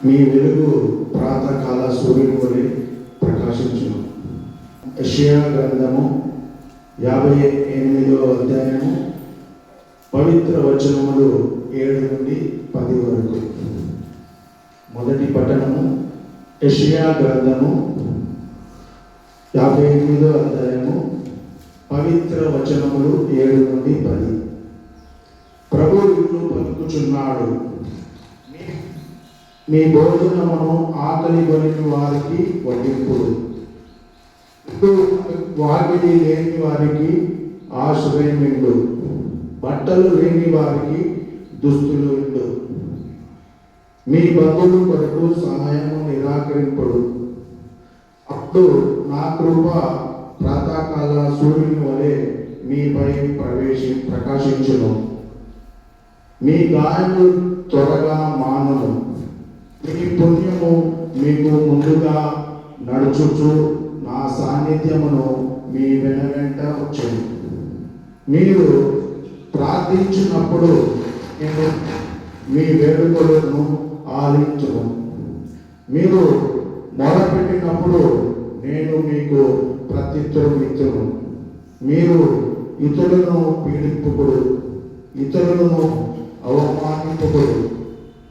మీ వెలుగు ప్రాతకాల సూర్యుని వలె ప్రకాశించును. యెషయా గ్రంథము 58వ అధ్యాయము పవిత్ర వచనములు 7 నుండి 10 వరకు. మొదటి పట్టణము యెషయా గ్రంథము 58వ అధ్యాయము పవిత్ర వచనములు 7 నుండి 10. ప్రభు ఇట్లు పలుకుచున్నాడు, మీ భోజనమును ఆకలి కొనిన వారికి వడ్డింపుడు, వాకిలి లేని వారికి ఆశ్రయమిండు, బట్టలు లేని వారికి దుస్తులు ఇండు, మీ బంధువుల కొరకు సహాయము నిరాకరింపుడు. అప్పుడు నా కృప ప్రాతకాల సూర్యుని వలె మీపై ప్రకాశించును. మీ గాయములు త్వరగా మానును. మీ పుణ్యము మీకు ముందుగా నడుచుచు నా సాన్నిధ్యమును మీ వెనువెంట వచ్చును. మీరు ప్రార్థించినప్పుడు నేను మీ వేడుకలను ఆలించును. మీరు మొరపెట్టినప్పుడు నేను మీకు ప్రత్యుత్తరం ఇచ్చును. మీరు ఇతరులను పీడింపుకుడు, ఇతరులను అవమానింపుకుడు,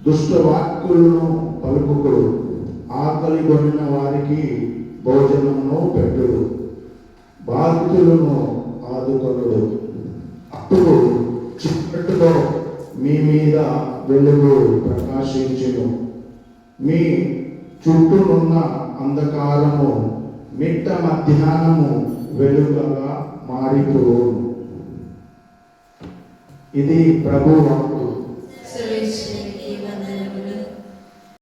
దుష్ట వాక్యులను పలుకుకుడు, ఆకలి కొనిన వారికి భోజనమును పెట్టుడు, బాధితులను ఆదుకొనుడు. అప్పుడు చీకటిలో మీ మీద వెలుగు ప్రకాశించును. మీ చుట్టూనున్న అంధకారము మిట్ట మధ్యాహ్నము వెలుగుగా మారిపోవును. ఇది ప్రభు వాక్కు.